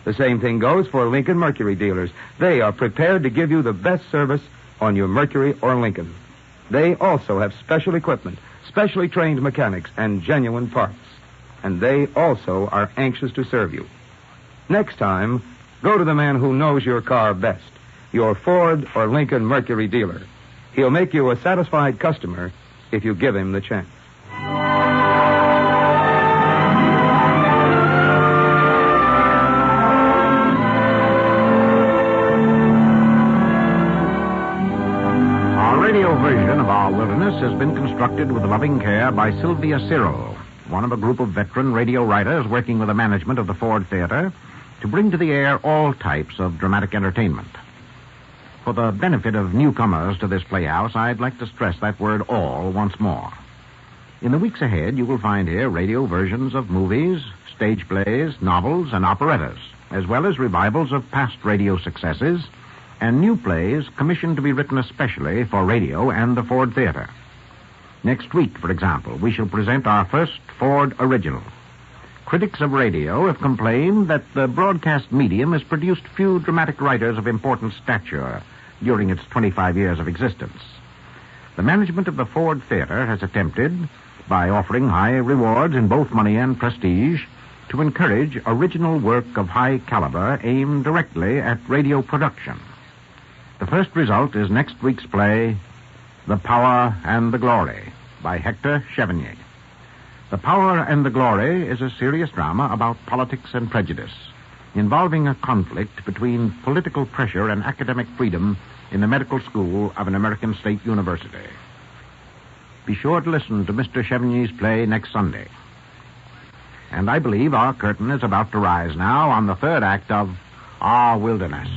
The same thing goes for Lincoln Mercury dealers. They are prepared to give you the best service on your Mercury or Lincoln. They also have special equipment, specially trained mechanics, and genuine parts. And they also are anxious to serve you. Next time, go to the man who knows your car best, your Ford or Lincoln Mercury dealer. He'll make you a satisfied customer if you give him the chance. Our radio version of Our Wilderness has been constructed with loving care by Sylvia Cyril, one of a group of veteran radio writers working with the management of the Ford Theater to bring to the air all types of dramatic entertainment. For the benefit of newcomers to this playhouse, I'd like to stress that word all once more. In the weeks ahead, you will find here radio versions of movies, stage plays, novels, and operettas, as well as revivals of past radio successes and new plays commissioned to be written especially for radio and the Ford Theater. Next week, for example, we shall present our first Ford original. Critics of radio have complained that the broadcast medium has produced few dramatic writers of important stature during its 25 years of existence. The management of the Ford Theater has attempted, by offering high rewards in both money and prestige, to encourage original work of high caliber aimed directly at radio production. The first result is next week's play, The Power and the Glory, by Hector Chevigny. The Power and the Glory is a serious drama about politics and prejudice, involving a conflict between political pressure and academic freedom in the medical school of an American state university. Be sure to listen to Mr. Chevigny's play next Sunday. And I believe our curtain is about to rise now on the third act of Our Wilderness.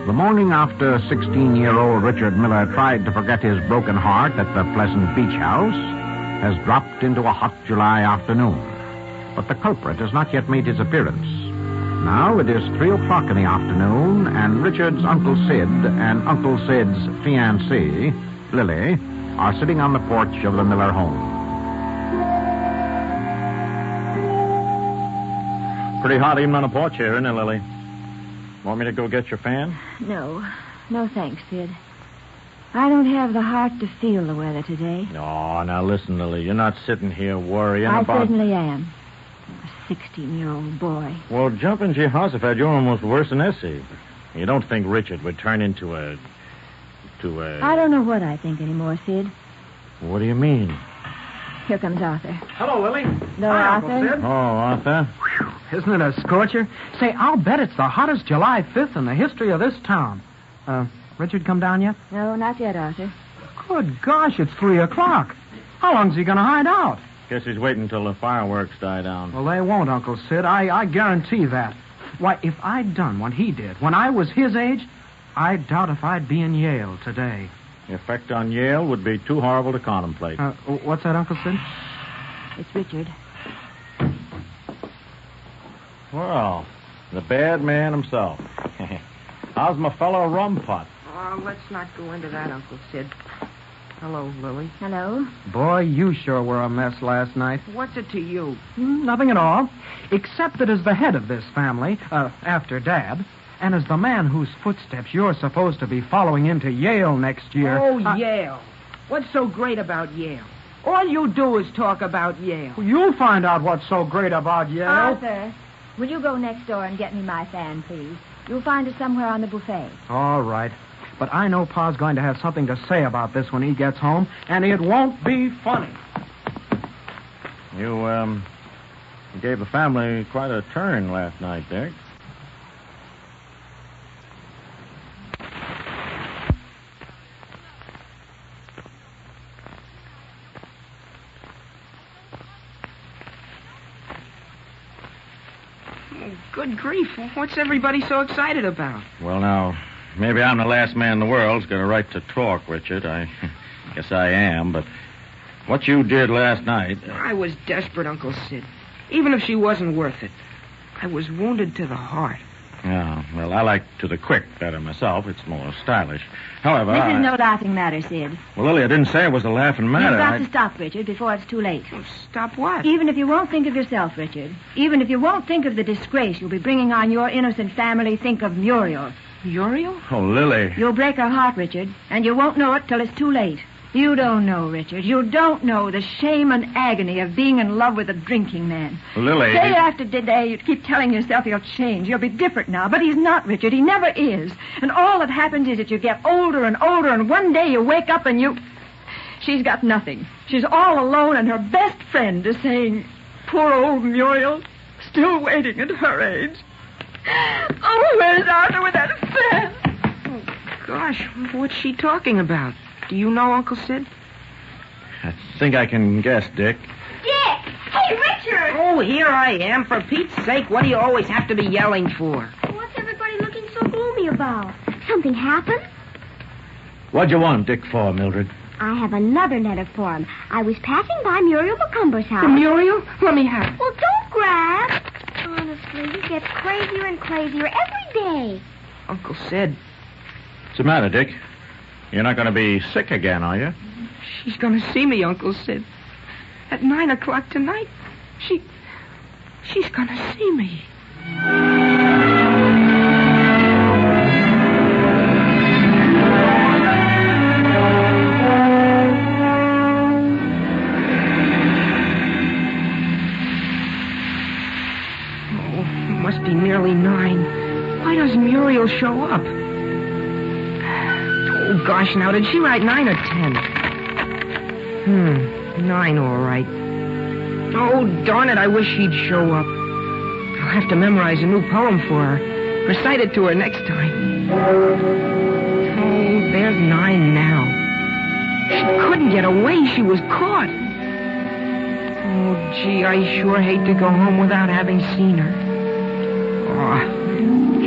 The morning after 16-year-old Richard Miller tried to forget his broken heart at the Pleasant Beach House has dropped into a hot July afternoon. But the culprit has not yet made his appearance. Now it is 3 o'clock in the afternoon, and Richard's Uncle Sid and Uncle Sid's fiancée, Lily, are sitting on the porch of the Miller home. Pretty hot even on a porch here, isn't it, Lily? Want me to go get your fan? No. No, thanks, Sid. I don't have the heart to feel the weather today. Oh, now listen, Lily. You're not sitting here worrying I about... certainly am. A 16-year-old boy. Well, jump into your house if you're almost worse than Essie. You don't think Richard would turn into a... I don't know what I think anymore, Sid. What do you mean? Here comes Arthur. Hello, Lily. No, Hi, Arthur. Uncle Sid. Oh, Arthur. Isn't it a scorcher? Say, I'll bet it's the hottest July 5th in the history of this town. Richard come down yet? No, not yet, Arthur. Good gosh, it's 3 o'clock. How long's he going to hide out? Guess he's waiting until the fireworks die down. Well, they won't, Uncle Sid. I guarantee that. Why, if I'd done what he did when I was his age, I doubt if I'd be in Yale today. The effect on Yale would be too horrible to contemplate. What's that, Uncle Sid? It's Richard. Well, the bad man himself. How's my fellow rum pot? Oh, let's not go into that, Uncle Sid. Hello, Lily. Hello. Boy, you sure were a mess last night. What's it to you? Nothing at all. Except that as the head of this family, after Dad, and as the man whose footsteps you're supposed to be following into Yale next year... Oh, Yale. What's so great about Yale? All you do is talk about Yale. You'll find out what's so great about Yale. Arthur, will you go next door and get me my fan, please? You'll find it somewhere on the buffet. All right. But I know Pa's going to have something to say about this when he gets home, and it won't be funny. You gave the family quite a turn last night, Dick. Good grief. What's everybody so excited about? Well, now, maybe I'm the last man in the world who's got a right to talk, Richard. I guess I am, but what you did last night... I was desperate, Uncle Sid. Even if she wasn't worth it. I was wounded to the heart. Yeah, well, I like to the quick better myself. It's more stylish. However, This is no laughing matter, Sid. Well, Lily, I didn't say it was a laughing matter. You've got to stop, Richard, before it's too late. Stop what? Even if you won't think of yourself, Richard. Even if you won't think of the disgrace you'll be bringing on your innocent family, think of Muriel. Muriel? Oh, Lily. You'll break her heart, Richard, and you won't know it till it's too late. You don't know, Richard. You don't know the shame and agony of being in love with a drinking man. Lily. Day after day, you keep telling yourself you'll change. You'll be different now. But he's not, Richard. He never is. And all that happens is that you get older and older, and one day you wake up and you... She's got nothing. She's all alone, and her best friend is saying, poor old Muriel, still waiting at her age. Oh, where's Arthur with that fan? Oh, gosh, what's she talking about? Do you know, Uncle Sid? I think I can guess, Dick. Dick! Hey, Richard! Oh, here I am. For Pete's sake, what do you always have to be yelling for? What's everybody looking so gloomy about? Something happened? What'd you want Dick for, Mildred? I have another letter for him. I was passing by Muriel Mccumber's house. Muriel? Let me have it. Well, don't grab. Honestly, he gets crazier and crazier every day. Uncle Sid. What's the matter, Dick? You're not going to be sick again, are you? She's going to see me, Uncle Sid. At 9 o'clock tonight. She's going to see me. Must be nearly 9. Why doesn't Muriel show up? Oh, gosh, now, did she write 9 or 10? 9, all right. Oh, darn it, I wish she'd show up. I'll have to memorize a new poem for her. Recite it to her next time. Oh, there's 9 now. She couldn't get away. She was caught. Oh, gee, I sure hate to go home without having seen her. Oh,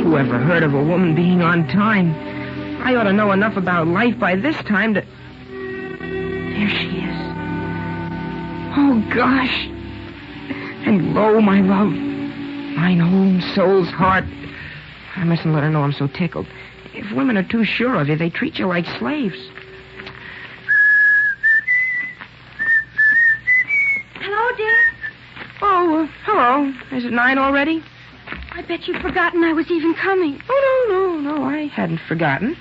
who ever heard of a woman being on time? I ought to know enough about life by this time to... There she is. Oh, gosh. And lo, my love, mine own soul's heart. I mustn't let her know I'm so tickled. If women are too sure of you, they treat you like slaves. Hello, Dick. Oh, hello. Is it 9 already? I bet you'd forgotten I was even coming. Oh, no, I hadn't forgotten.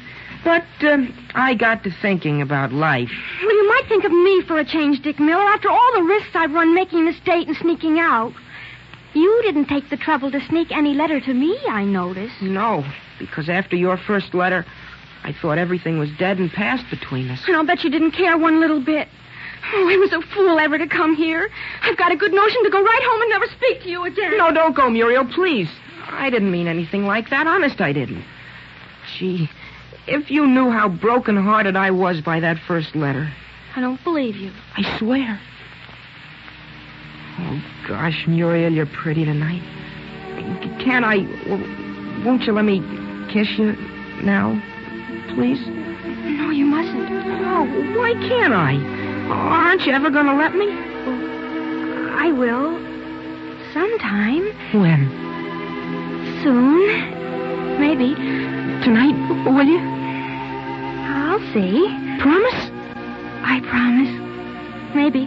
But I got to thinking about life. Well, you might think of me for a change, Dick Miller, after all the risks I've run making this date and sneaking out. You didn't take the trouble to sneak any letter to me, I noticed. No, because after your first letter, I thought everything was dead and past between us. And I'll bet you didn't care one little bit. Oh, I was a fool ever to come here. I've got a good notion to go right home and never speak to you again. No, don't go, Muriel, please. I didn't mean anything like that. Honest, I didn't. Gee, if you knew how broken-hearted I was by that first letter. I don't believe you. I swear. Oh, gosh, Muriel, you're pretty tonight. Can't I... Won't you let me kiss you now, please? No, you mustn't. Oh, why can't I? Aren't you ever going to let me? Well, I will. Sometime. When? Soon. Maybe. Tonight, will you? I'll see. Promise? I promise. Maybe.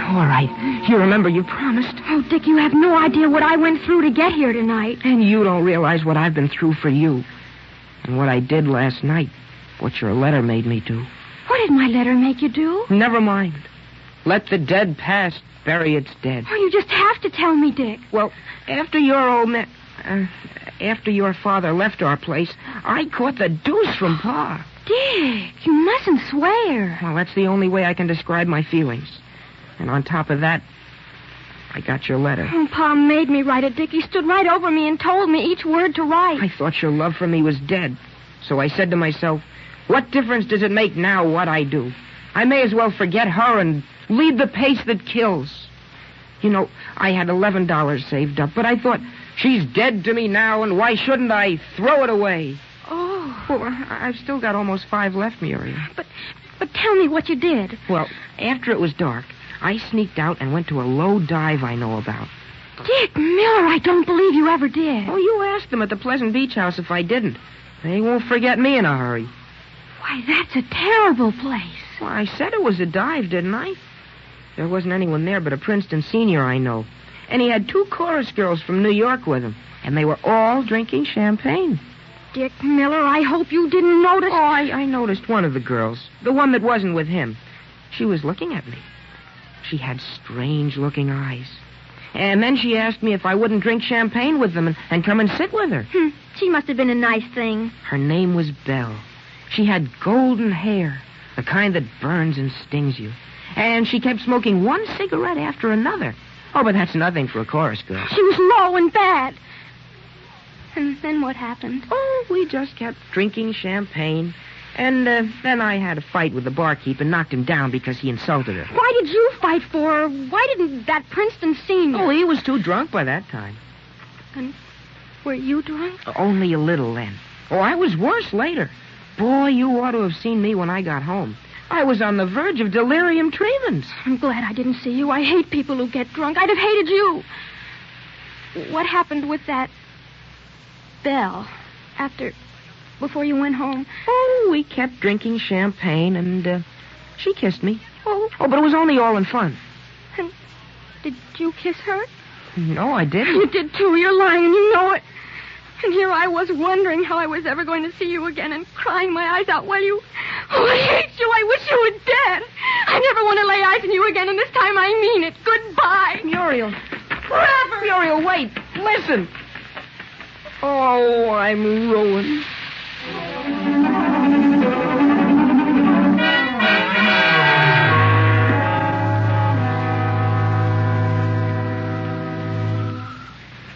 All right. You remember you promised. Oh, Dick, you have no idea what I went through to get here tonight. And you don't realize what I've been through for you. And what I did last night. What your letter made me do. What did my letter make you do? Never mind. Let the dead past bury its dead. Oh, you just have to tell me, Dick. Well, after your old man... after your father left our place, I caught the deuce from Pa. Dick, you mustn't swear. Well, that's the only way I can describe my feelings. And on top of that, I got your letter. Oh, Pa made me write it, Dick. He stood right over me and told me each word to write. I thought your love for me was dead. So I said to myself, what difference does it make now what I do? I may as well forget her and lead the pace that kills. You know, I had $11 saved up, but I thought, she's dead to me now, and why shouldn't I throw it away? Oh. Well, I've still got almost 5 left, Muriel. But tell me what you did. Well, after it was dark, I sneaked out and went to a low dive I know about. Dick Miller, I don't believe you ever did. Oh, you asked them at the Pleasant Beach House if I didn't. They won't forget me in a hurry. Why, that's a terrible place. Well, I said it was a dive, didn't I? There wasn't anyone there but a Princeton senior I know. And he had 2 chorus girls from New York with him. And they were all drinking champagne. Dick Miller, I hope you didn't notice. Oh, I noticed one of the girls. The one that wasn't with him. She was looking at me. She had strange-looking eyes. And then she asked me if I wouldn't drink champagne with them and come and sit with her. She must have been a nice thing. Her name was Belle. She had golden hair, The kind that burns and stings you. And she kept smoking one cigarette after another. Oh, but that's nothing for a chorus girl. She was low and bad. And then what happened? Oh, we just kept drinking champagne. And then I had a fight with the barkeep and knocked him down because he insulted her. Why did you fight for her? Why didn't that Princeton senior? Oh, he was too drunk by that time. And were you drunk? Only a little then. Oh, I was worse later. Boy, you ought to have seen me when I got home. I was on the verge of delirium tremens. I'm glad I didn't see you. I hate people who get drunk. I'd have hated you. What happened with that Belle before you went home? Oh, we kept drinking champagne, and she kissed me. Oh, but it was only all in fun. And did you kiss her? No, I didn't. You did, too. You're lying, and you know it. And here I was wondering how I was ever going to see you again and crying my eyes out while you... Oh, I hate you. I wish you were dead. I never want to lay eyes on you again, and this time I mean it. Goodbye. Muriel. Forever. Muriel, wait. Listen. Oh, I'm ruined.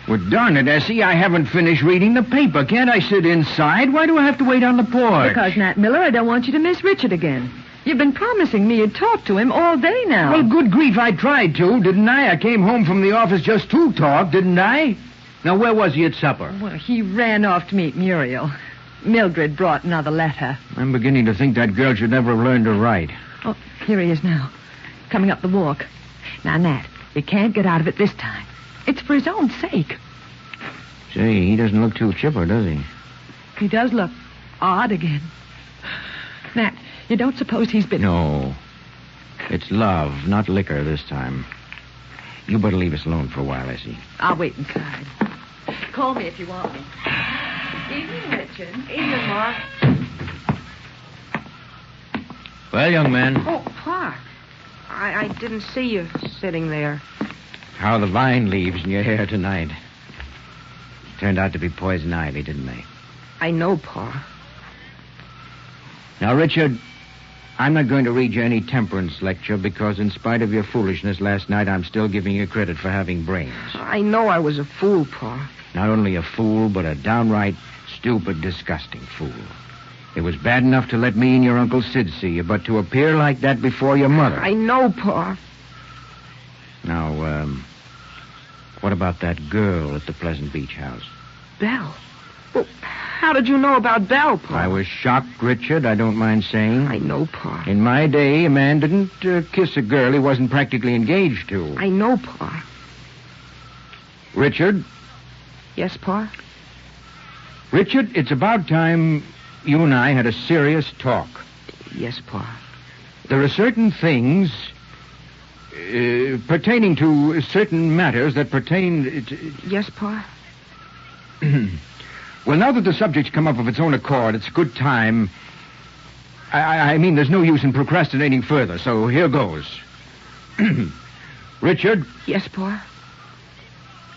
Well, darn it, Essie, I haven't finished reading the paper. Can't I sit inside? Why do I have to wait on the porch? Because, Nat Miller, I don't want you to miss Richard again. You've been promising me you'd talk to him all day now. Well, good grief, I tried to, didn't I? I came home from the office just to talk, didn't I? Now, where was he at supper? Well, he ran off to meet Muriel. Mildred brought another letter. I'm beginning to think that girl should never have learned to write. Oh, here he is now, coming up the walk. Now, Nat, you can't get out of it this time. It's for his own sake. Say, he doesn't look too chipper, does he? He does look odd again. Nat, you don't suppose he's been... No. It's love, not liquor this time. You better leave us alone for a while, Essie. I'll wait inside. Call me if you want me. Evening, Richard. Evening, Ma. Well, young man. Oh, Pa. I didn't see you sitting there. How the vine leaves in your hair tonight. Turned out to be poison ivy, didn't they? I know, Pa. Now, Richard, I'm not going to read you any temperance lecture because in spite of your foolishness last night, I'm still giving you credit for having brains. I know I was a fool, Pa. Not only a fool, but a downright stupid, disgusting fool. It was bad enough to let me and your Uncle Sid see you, but to appear like that before your mother. I know, Pa. Now, what about that girl at the Pleasant Beach house? Belle? Well, how did you know about Belle, Pa? I was shocked, Richard, I don't mind saying. I know, Pa. In my day, a man didn't kiss a girl he wasn't practically engaged to. I know, Pa. Richard? Yes, Pa? Richard, it's about time you and I had a serious talk. Yes, Pa. There are certain things pertaining to certain matters that pertain to... Yes, Pa? Well, now that the subject's come up of its own accord, it's a good time. I mean, there's no use in procrastinating further, so here goes. Richard? Yes, Pa?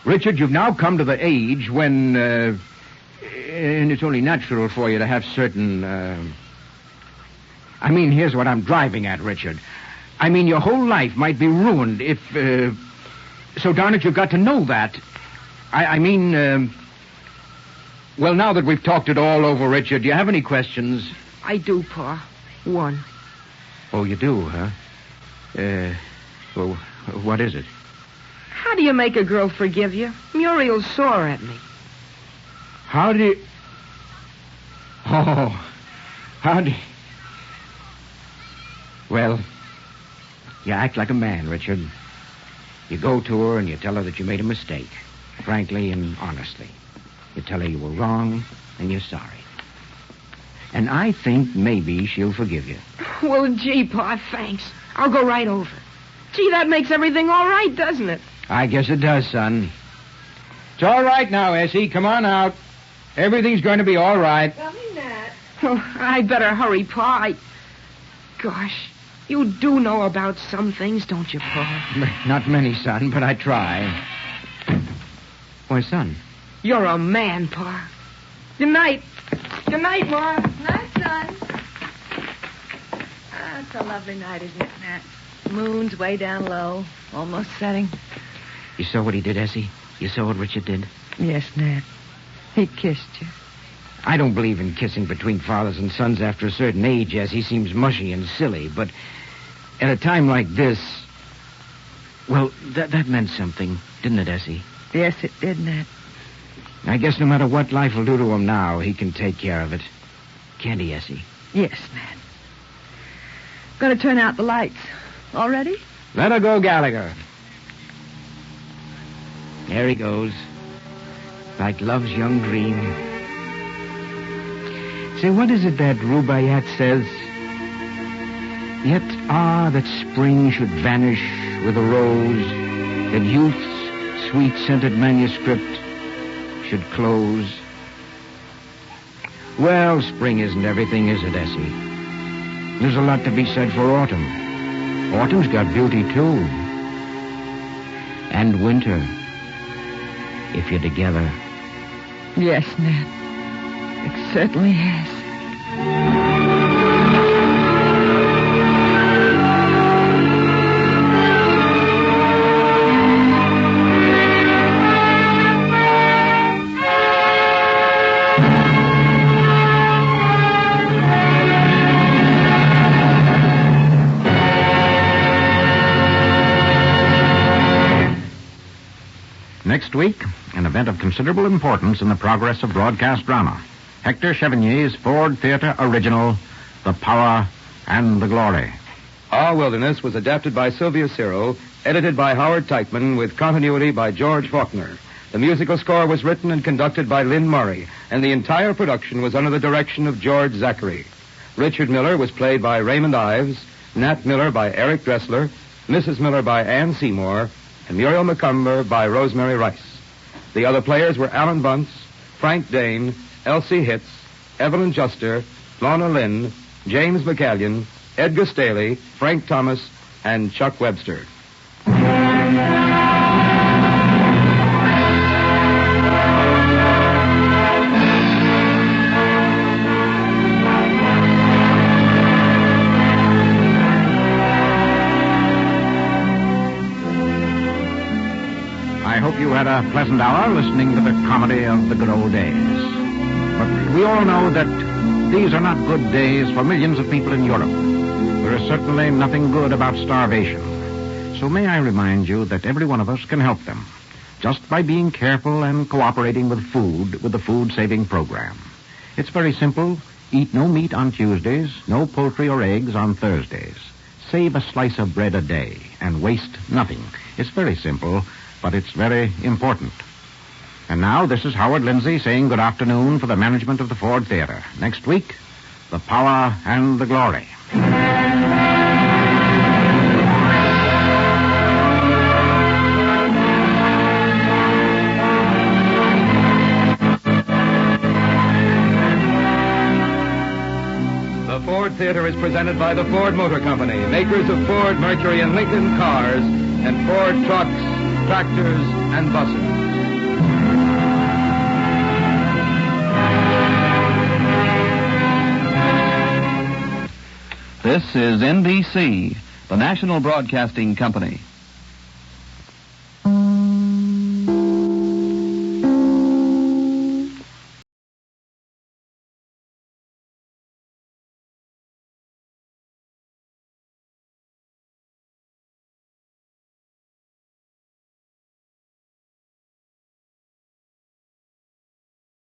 Richard, you've now come to the age when, and it's only natural for you to have certain, I mean, here's what I'm driving at, Richard. I mean, your whole life might be ruined if, so darn it, you've got to know that. I mean, well, now that we've talked it all over, Richard, do you have any questions? I do, Pa. One. Oh, you do, huh? Well, what is it? How do you make a girl forgive you? Muriel's sore at me. How do you... Oh, how do you... Well, you act like a man, Richard. You go to her and you tell her that you made a mistake, frankly and honestly. You tell her you were wrong and you're sorry. And I think maybe she'll forgive you. Well, gee, Pa, thanks. I'll go right over. Gee, that makes everything all right, doesn't it? I guess it does, son. It's all right now, Essie. Come on out. Everything's going to be all right. Coming, Nat. Oh, I better hurry, Pa. Gosh, you do know about some things, don't you, Pa? Not many, son, but I try. Why, son? You're a man, Pa. Good night. Good night, Ma. Night, son. It's a lovely night, isn't it, Nat? Moon's way down low, almost setting. You saw what he did, Essie? You saw what Richard did? Yes, Nat. He kissed you. I don't believe in kissing between fathers and sons after a certain age, Essie. Seems mushy and silly, but at a time like this... Well, that meant something, didn't it, Essie? Yes, it did, Nat. I guess no matter what life will do to him now, he can take care of it. Can't he, Essie? Yes, Nat. Gonna turn out the lights. All ready? Let her go, Gallagher. There he goes. Like love's young dream. Say, what is it that Rubaiyat says? Yet, that spring should vanish with a rose, that youth's sweet-scented manuscript should close. Well, spring isn't everything, is it, Essie? There's a lot to be said for autumn. Autumn's got beauty, too. And winter, if you're together. Yes, Nat. It certainly has. Next week, an event of considerable importance in the progress of broadcast drama. Hector Chevenier's Ford Theatre original, The Power and the Glory. Our Wilderness was adapted by Sylvia Cyril, edited by Howard Teichman, with continuity by George Faulkner. The musical score was written and conducted by Lynn Murray, and the entire production was under the direction of George Zachary. Richard Miller was played by Raymond Ives, Nat Miller by Eric Dressler, Mrs. Miller by Ann Seymour, and Muriel Mccumber by Rosemary Rice. The other players were Alan Bunce, Frank Dane, Elsie Hitz, Evelyn Juster, Lorna Lynn, James McCallion, Edgar Staley, Frank Thomas, and Chuck Webster. I hope you had a pleasant hour listening to the comedy of the good old days. But we all know that these are not good days for millions of people in Europe. There is certainly nothing good about starvation. So may I remind you that every one of us can help them, just by being careful and cooperating with the food-saving program. It's very simple. Eat no meat on Tuesdays, no poultry or eggs on Thursdays. Save a slice of bread a day and waste nothing. It's very simple, but it's very important. And now, this is Howard Lindsay saying good afternoon for the management of the Ford Theatre. Next week, The Power and the Glory. The Ford Theatre is presented by the Ford Motor Company, makers of Ford, Mercury, and Lincoln cars, and Ford trucks, tractors, and buses. This is NBC, the National Broadcasting Company.